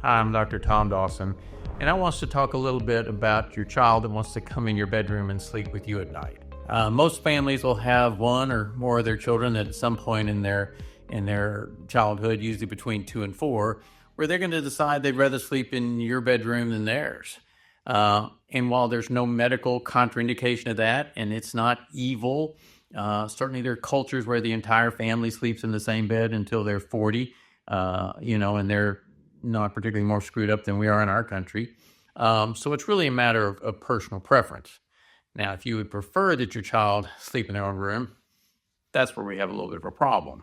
Hi, I'm Dr. Tom Dawson, and I want to talk a little bit about your child that wants to come in your bedroom and sleep with you at night. Most families will have one or more of their children at some point in their childhood, usually between 2 and 4, where they're going to decide they'd rather sleep in your bedroom than theirs. And while there's no medical contraindication of that, and it's not evil, certainly there are cultures where the entire family sleeps in the same bed until they're 40, and they're not particularly more screwed up than we are in our country. So it's really a matter of personal preference. Now, if you would prefer that your child sleep in their own room, that's where we have a little bit of a problem,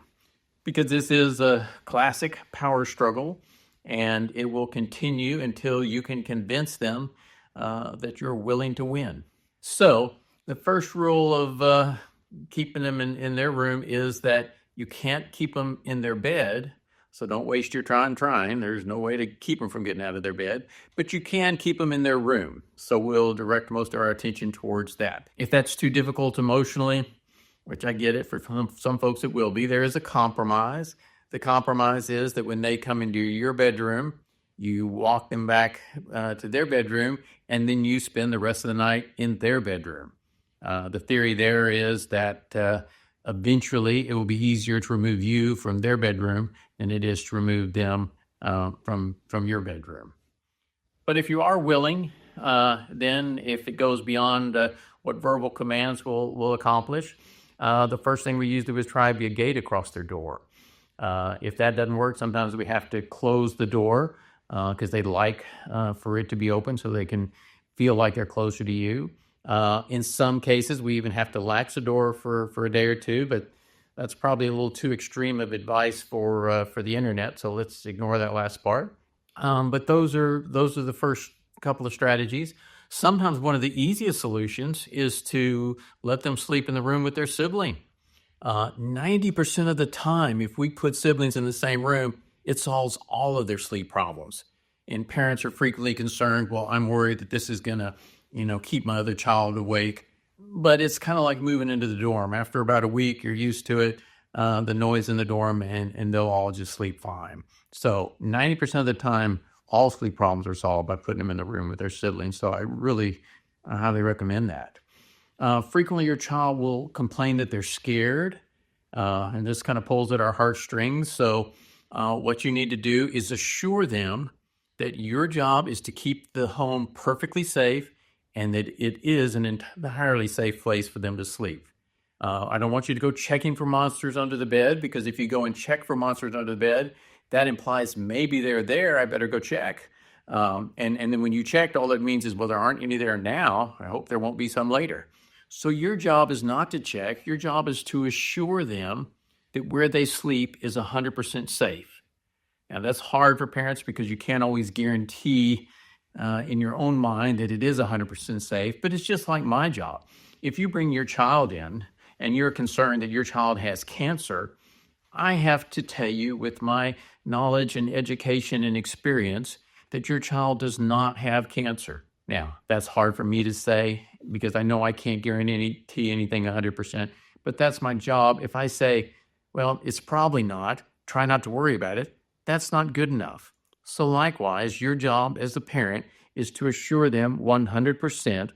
because this is a classic power struggle, and it will continue until you can convince them that you're willing to win. So the first rule of keeping them in their room is that you can't keep them in their bed. So don't waste your time trying. There's no way to keep them from getting out of their bed, but you can keep them in their room. So we'll direct most of our attention towards that. If that's too difficult emotionally, which I get it, for some folks it will be, there is a compromise. The compromise is that when they come into your bedroom, you walk them back to their bedroom, and then you spend the rest of the night in their bedroom. The theory there is that eventually it will be easier to remove you from their bedroom than it is to remove them from your bedroom. But if you are willing, then if it goes beyond what verbal commands will accomplish, the first thing we usually do is try to be a gate across their door. If that doesn't work, sometimes we have to close the door because they'd like for it to be open so they can feel like they're closer to you. In some cases, we even have to latch the door for a day or two, but that's probably a little too extreme of advice for the internet, so let's ignore that last part. But those are the first couple of strategies. Sometimes one of the easiest solutions is to let them sleep in the room with their sibling. 90% of the time, if we put siblings in the same room, it solves all of their sleep problems. And parents are frequently concerned, well, I'm worried that this is going to keep my other child awake. But it's kind of like moving into the dorm. After about a week, you're used to it, the noise in the dorm, and they'll all just sleep fine. So 90% of the time, all sleep problems are solved by putting them in the room with their siblings. So I really highly recommend that. Frequently, your child will complain that they're scared, and this kind of pulls at our heartstrings. So what you need to do is assure them that your job is to keep the home perfectly safe and that it is an entirely safe place for them to sleep. I don't want you to go checking for monsters under the bed, because if you go and check for monsters under the bed, that implies maybe they're there, I better go check. And then when you checked, all that means is, well, there aren't any there now. I hope there won't be some later. So your job is not to check. Your job is to assure them that where they sleep is 100% safe. Now, that's hard for parents because you can't always guarantee in your own mind that it is 100% safe, but it's just like my job. If you bring your child in and you're concerned that your child has cancer, I have to tell you with my knowledge and education and experience that your child does not have cancer. Now, that's hard for me to say because I know I can't guarantee anything 100%, but that's my job. If I say, well, it's probably not, try not to worry about it, that's not good enough. So likewise, your job as a parent is to assure them 100%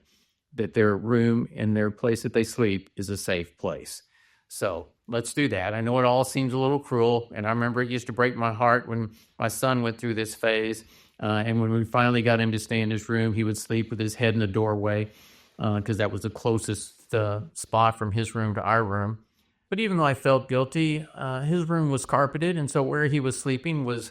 that their room and their place that they sleep is a safe place. So let's do that. I know it all seems a little cruel, and I remember it used to break my heart when my son went through this phase. And when we finally got him to stay in his room, he would sleep with his head in the doorway because that was the closest spot from his room to our room. But even though I felt guilty, his room was carpeted, and so where he was sleeping was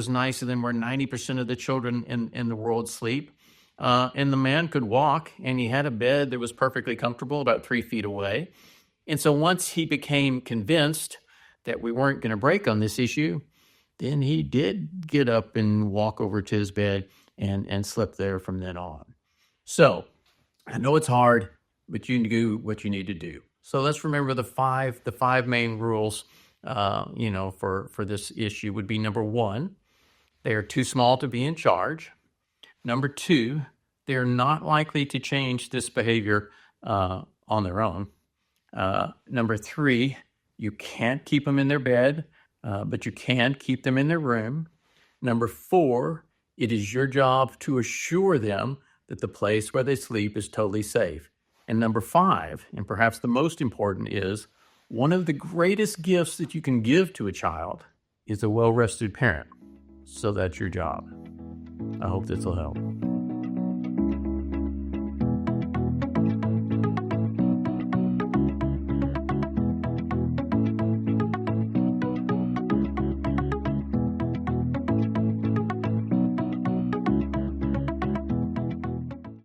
nicer than where 90% of the children in the world sleep. And the man could walk, and he had a bed that was perfectly comfortable about 3 feet away. And so once he became convinced that we weren't going to break on this issue, then he did get up and walk over to his bed and slept there from then on. So I know it's hard, but you do what you need to do. So let's remember the five main rules, for this issue would be: number 1, they are too small to be in charge. Number 2, they're not likely to change this behavior on their own. Number 3, you can't keep them in their bed, but you can keep them in their room. Number 4, It is your job to assure them that the place where they sleep is totally safe. And number 5, and perhaps the most important, is one of the greatest gifts that you can give to a child is a well-rested parent. So that's your job. I hope this will help.